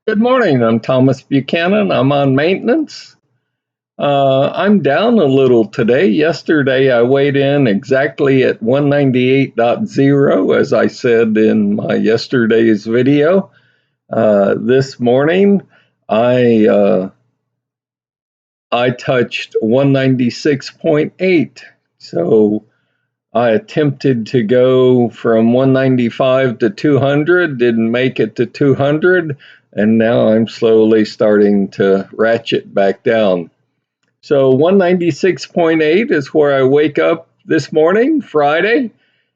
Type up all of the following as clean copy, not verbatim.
Good morning. I'm Thomas Buchanan. I'm on maintenance. I'm down a little today. Yesterday, I weighed in exactly at 198.0, as I said in my yesterday's video. This morning, I uh, I touched 196.8. So I attempted to go from 195 to 200, didn't make it to 200, and now I'm slowly starting to ratchet back down. So 196.8 is where I wake up this morning, Friday.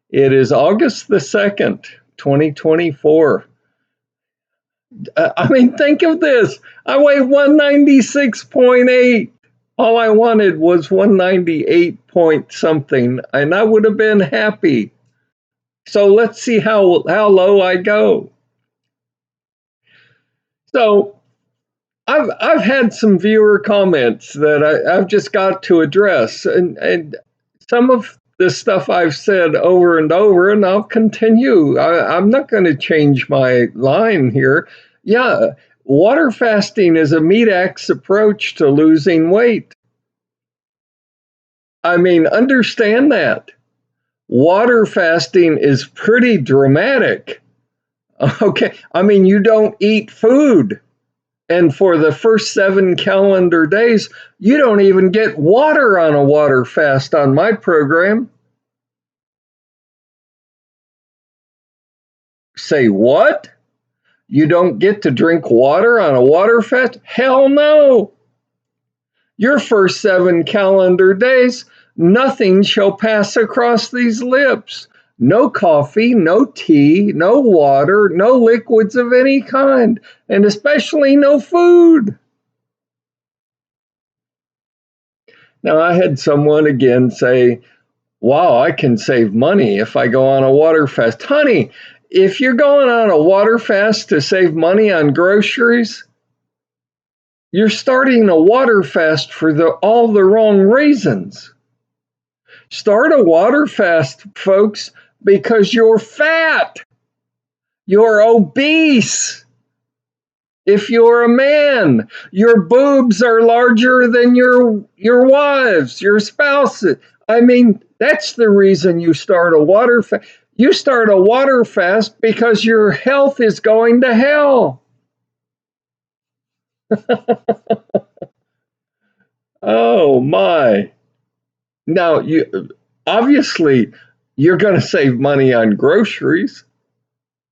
It is August the 2nd, 2024. Think of this. I weigh 196.8. All I wanted was 198 point something, and I would have been happy. So let's see how low I go. So I've had some viewer comments that I've just got to address, and some of the stuff I've said over and over, and I'll continue. I'm not going to change my line here. Yeah, water fasting is a meat-axe approach to losing weight. Understand that. Water fasting is pretty dramatic. Okay, you don't eat food. And for the first 7 calendar days, you don't even get water on a water fast on my program. Say what? You don't get to drink water on a water fast? Hell no! Your first 7 calendar days, nothing shall pass across these lips. No coffee, no tea, no water, no liquids of any kind, and especially no food. Now, I had someone again say, wow, I can save money if I go on a water fast. Honey, if you're going on a water fast to save money on groceries, you're starting a water fast for all the wrong reasons. Start a water fast, folks, because you're fat. You're obese. If you're a man, your boobs are larger than your wives, your spouses. That's the reason you start a water fast. You start a water fast because your health is going to hell. Oh my. Now, obviously you're going to save money on groceries.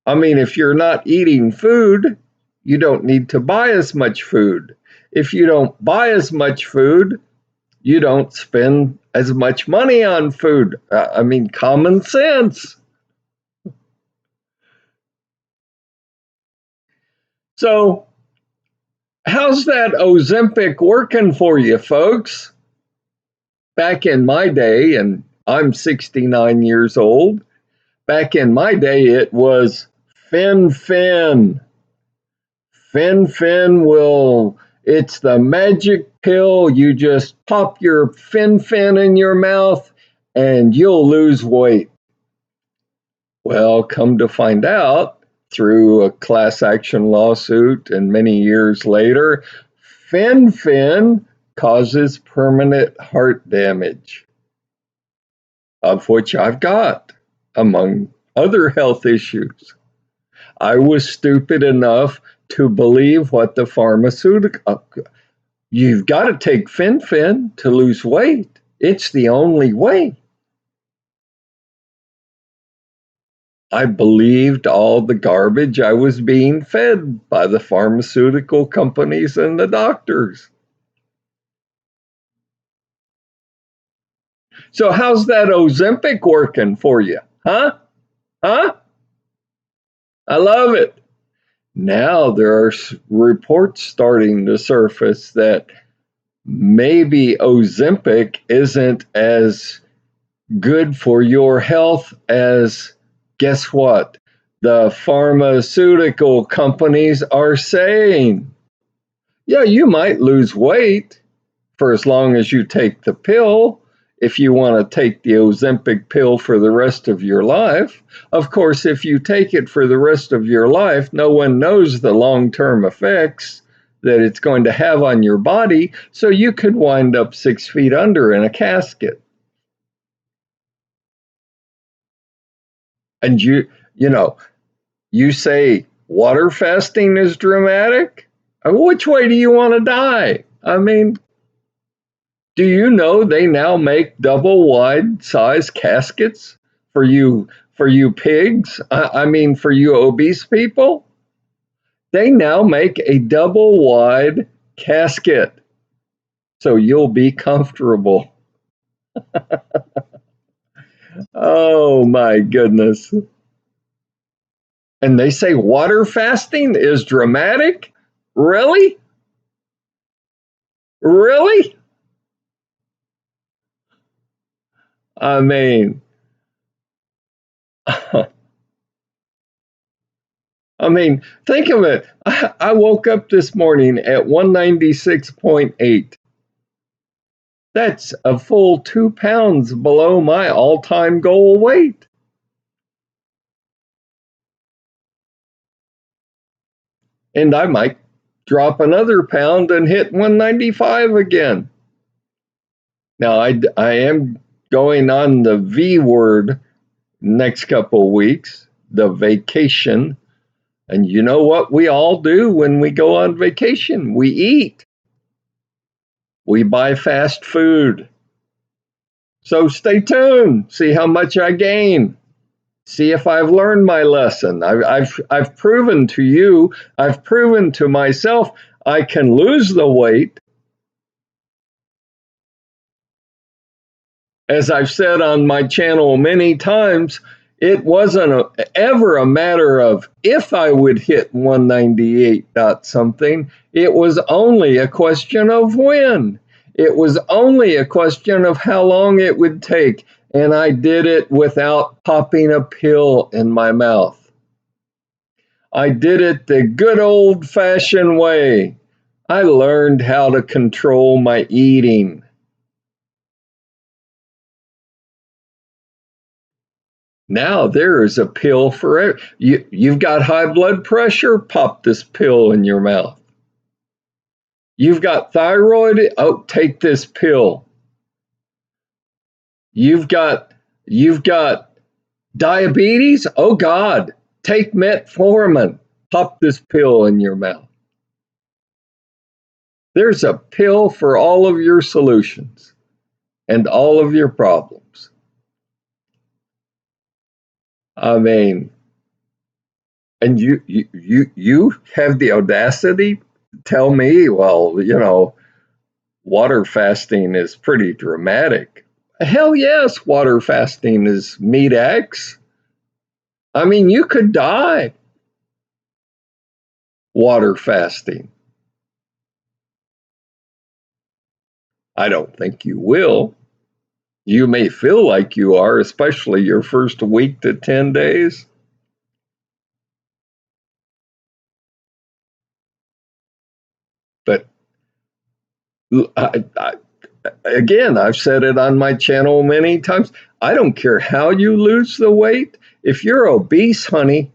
If you're not eating food, you don't need to buy as much food. If you don't buy as much food, you don't spend as much money on food. Common sense. So, how's that Ozempic working for you, folks? Back in my day, and I'm 69 years old, back in my day it was Fen-Phen. Fen-Phen it's the magic pill. You just pop your Fen-Phen in your mouth and you'll lose weight. Well, come to find out, through a class action lawsuit and many years later, Fen-Phen causes permanent heart damage, of which I've got, among other health issues. I was stupid enough to believe what the pharmaceutical, you've got to take Fen-Phen to lose weight. It's the only way. I believed all the garbage I was being fed by the pharmaceutical companies and the doctors. So how's that Ozempic working for you? Huh? I love it. Now there are reports starting to surface that maybe Ozempic isn't as good for your health as, guess what, the pharmaceutical companies are saying. Yeah, you might lose weight for as long as you take the pill. if you want to take the Ozempic pill for the rest of your life. Of course, if you take it for the rest of your life, no one knows the long-term effects that it's going to have on your body, so you could wind up 6 feet under in a casket. And you say water fasting is dramatic? Which way do you want to die? I mean, do you know they now make double wide size caskets for you pigs? I mean, for you obese people? They now make a double wide casket so you'll be comfortable. Oh my goodness. And they say water fasting is dramatic? Really? Really? I mean, think of it. I woke up this morning at 196.8. That's a full 2 pounds below my all-time goal weight. And I might drop another pound and hit 195 again. Now, I am going on the V word next couple weeks, the vacation. And you know what we all do when we go on vacation? We eat. We buy fast food. So stay tuned. See how much I gain. See if I've learned my lesson. I've proven to you, I've proven to myself, I can lose the weight. As I've said on my channel many times, it wasn't ever a matter of if I would hit 198 dot something. It was only a question of when. It was only a question of how long it would take. And I did it without popping a pill in my mouth. I did it the good old-fashioned way. I learned how to control my eating. Now there is a pill for it. You've got high blood pressure, pop this pill in your mouth. You've got thyroid, oh, take this pill. You've got diabetes, oh God, take metformin, pop this pill in your mouth. There's a pill for all of your solutions and all of your problems. I mean, and you have the audacity to tell me, well, water fasting is pretty dramatic. Hell yes, water fasting is meat X. I mean, you could die water fasting. I don't think you will. You may feel like you are, especially your first week to 10 days. But again, I've said it on my channel many times. I don't care how you lose the weight. If you're obese, honey,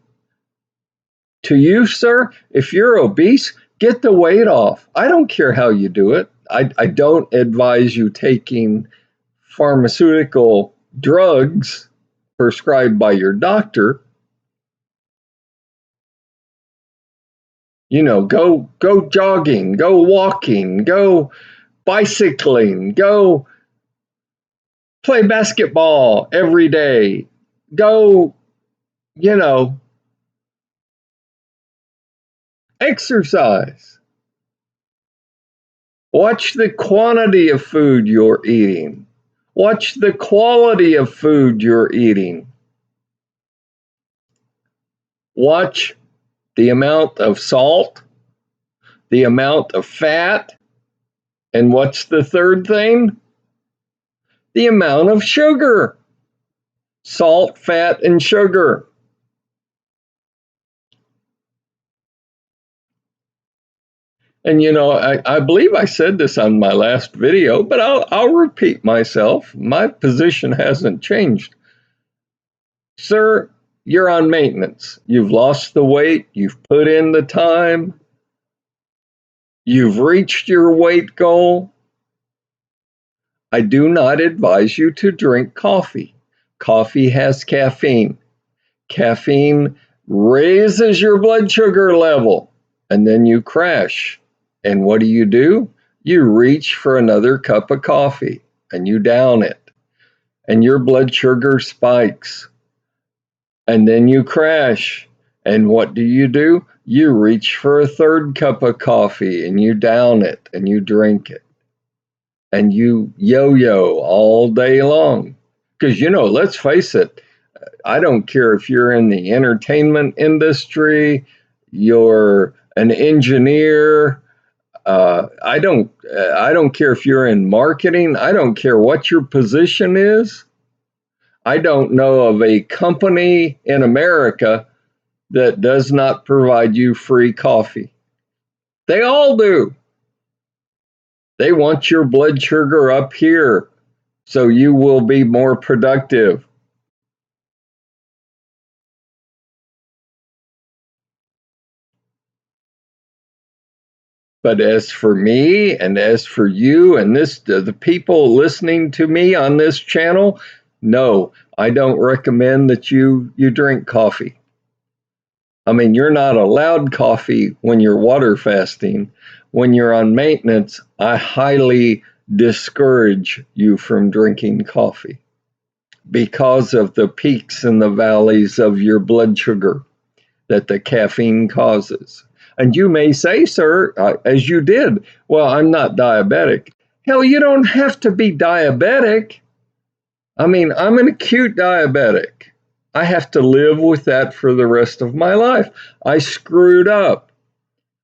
to you, sir, if you're obese, get the weight off. I don't care how you do it. I don't advise you taking pharmaceutical drugs prescribed by your doctor. Go jogging, go walking, go bicycling, go play basketball every day, go, exercise. Watch the quantity of food you're eating. Watch the quality of food you're eating. Watch the amount of salt, the amount of fat, and what's the third thing? The amount of sugar. Salt, fat, and sugar. And I believe I said this on my last video, but I'll repeat myself. My position hasn't changed. Sir, you're on maintenance. You've lost the weight, you've put in the time, you've reached your weight goal. I do not advise you to drink coffee. Coffee has caffeine. Caffeine raises your blood sugar level, and then you crash. And what do? You reach for another cup of coffee and you down it, and your blood sugar spikes, and then you crash. And what do? You reach for a third cup of coffee and you down it and you drink it, and you yo yo all day long. Because, let's face it, I don't care if you're in the entertainment industry, you're an engineer. I don't care if you're in marketing. I don't care what your position is. I don't know of a company in America that does not provide you free coffee. They all do. They want your blood sugar up here so you will be more productive. But as for me and as for you and the people listening to me on this channel, no, I don't recommend that you drink coffee. I mean, you're not allowed coffee when you're water fasting. When you're on maintenance, I highly discourage you from drinking coffee because of the peaks and the valleys of your blood sugar that the caffeine causes. And you may say, sir, as you did, well, I'm not diabetic. Hell, you don't have to be diabetic. I mean, I'm an acute diabetic. I have to live with that for the rest of my life. I screwed up.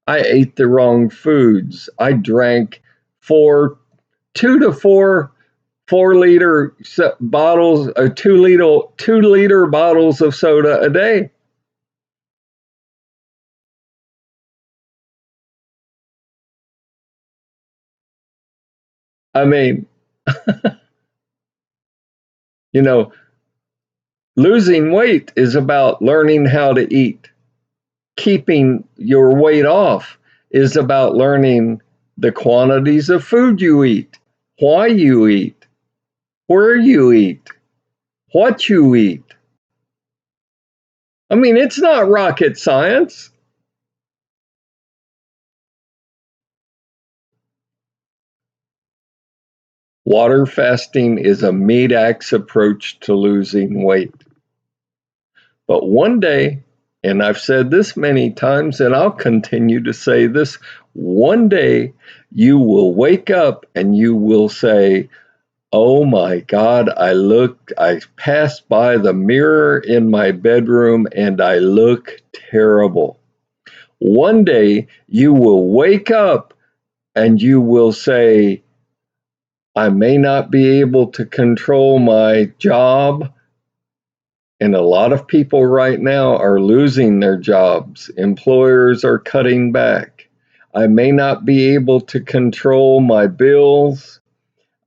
I ate the wrong foods. I drank 2 to 4 4-liter bottles, 2-liter bottles of soda a day. I mean, you know, losing weight is about learning how to eat. Keeping your weight off is about learning the quantities of food you eat, why you eat, where you eat, what you eat. I mean, it's not rocket science. Water fasting is a meat-axe approach to losing weight. But one day, and I've said this many times and I'll continue to say this, one day you will wake up and you will say, oh my God, I passed by the mirror in my bedroom and I look terrible. One day you will wake up and you will say, I may not be able to control my job. And a lot of people right now are losing their jobs. Employers are cutting back. I may not be able to control my bills.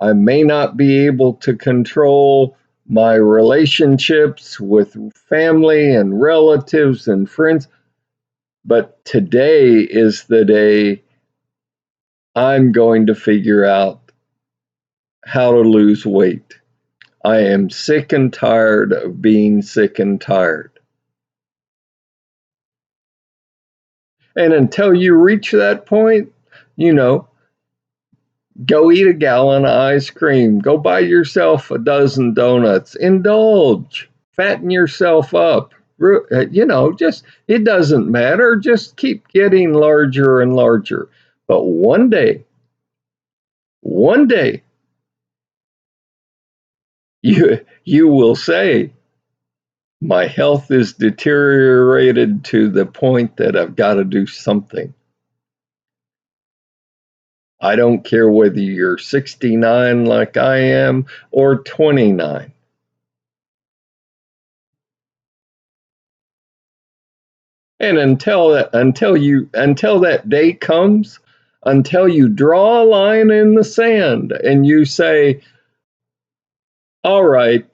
I may not be able to control my relationships with family and relatives and friends. But today is the day I'm going to figure out how to lose weight. I am sick and tired of being sick and tired. And until you reach that point, you know, go eat a gallon of ice cream, go buy yourself a dozen donuts, indulge, fatten yourself up. Just it doesn't matter, just keep getting larger and larger. But one day, you will say, my health is deteriorated to the point that I've got to do something. I don't care whether you're 69 like I am or 29. And until that day comes, until you draw a line in the sand and you say, all right,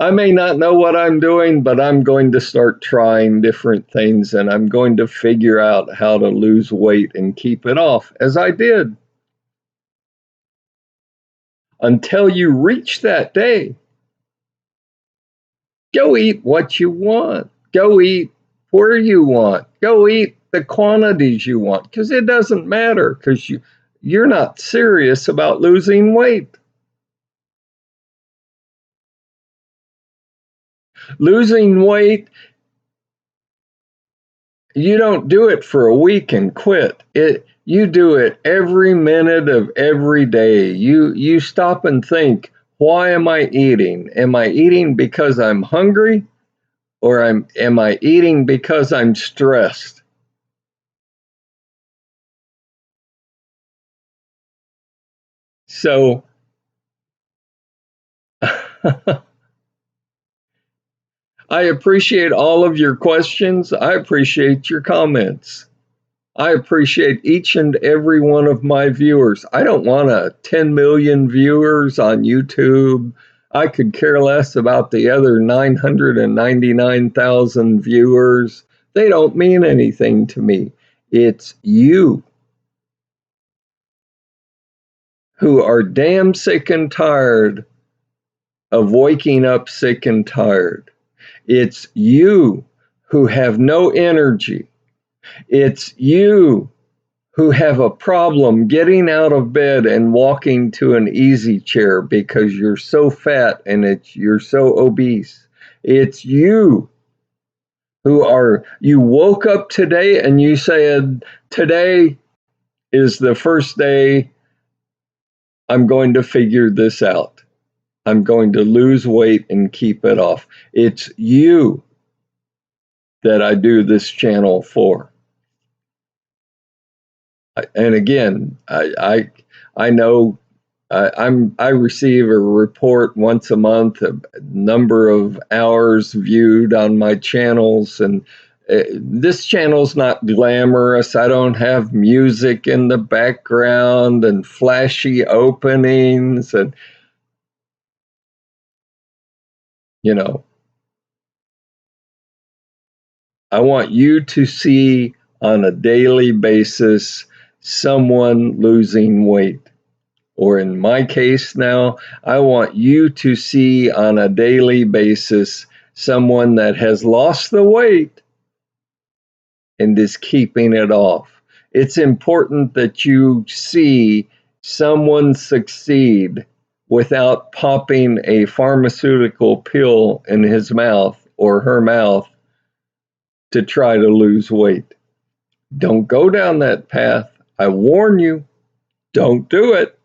I may not know what I'm doing, but I'm going to start trying different things and I'm going to figure out how to lose weight and keep it off, as I did until you reach that day. Go eat what you want. Go eat where you want. Go eat the quantities you want, because it doesn't matter, because you're not serious about losing weight. Losing weight, you don't do it for a week and quit. You do it every minute of every day. You stop and think, why am I eating? Am I eating because I'm hungry, or am I eating because I'm stressed? So I appreciate all of your questions. I appreciate your comments. I appreciate each and every one of my viewers. I don't want 10 million viewers on YouTube. I could care less about the other 999,000 viewers. They don't mean anything to me. It's you who are damn sick and tired of waking up sick and tired. It's you who have no energy. It's you who have a problem getting out of bed and walking to an easy chair because you're so fat and you're so obese. It's you you woke up today and you said, today is the first day I'm going to figure this out. I'm going to lose weight and keep it off. It's you that I do this channel for. And again, I know I receive a report once a month, a number of hours viewed on my channels, and this channel's not glamorous. I don't have music in the background and flashy openings, and you know, I want you to see on a daily basis someone losing weight. Or in my case now, I want you to see on a daily basis someone that has lost the weight and is keeping it off. It's important that you see someone succeed without popping a pharmaceutical pill in his mouth or her mouth to try to lose weight. Don't go down that path. I warn you, don't do it.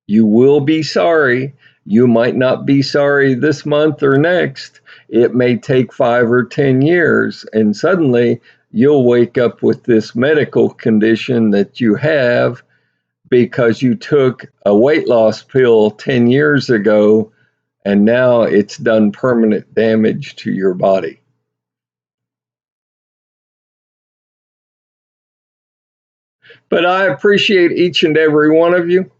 You will be sorry. You might not be sorry this month or next. It may take 5 or 10 years, and suddenly you'll wake up with this medical condition that you have because you took a weight loss pill 10 years ago, and now it's done permanent damage to your body. But I appreciate each and every one of you.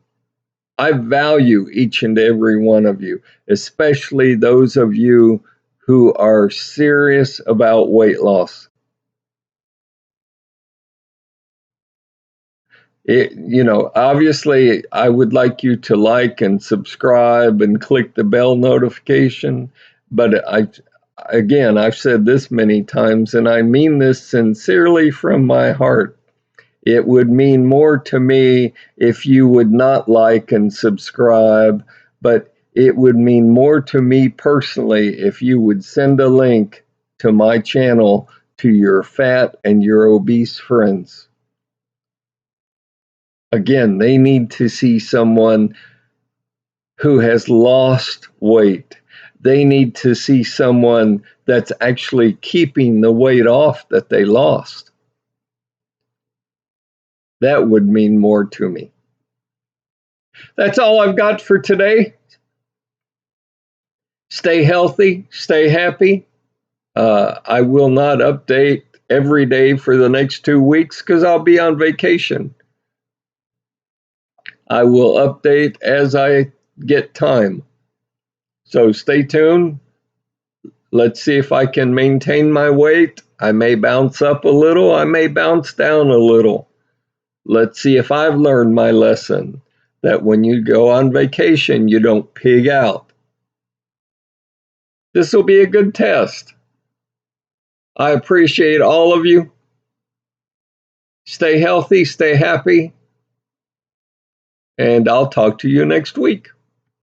I value each and every one of you, especially those of you who are serious about weight loss. Obviously, I would like you to like and subscribe and click the bell notification. But I've said this many times, and I mean this sincerely from my heart. It would mean more to me if you would not like and subscribe, but it would mean more to me personally if you would send a link to my channel to your fat and your obese friends. Again, they need to see someone who has lost weight. They need to see someone that's actually keeping the weight off that they lost. That would mean more to me. That's all I've got for today. Stay healthy, stay happy. I will not update every day for the next 2 weeks because I'll be on vacation. I will update as I get time. So stay tuned. Let's see if I can maintain my weight. I may bounce up a little, I may bounce down a little. Let's see if I've learned my lesson that when you go on vacation, you don't pig out. This will be a good test. I appreciate all of you. Stay healthy, stay happy, and I'll talk to you next week.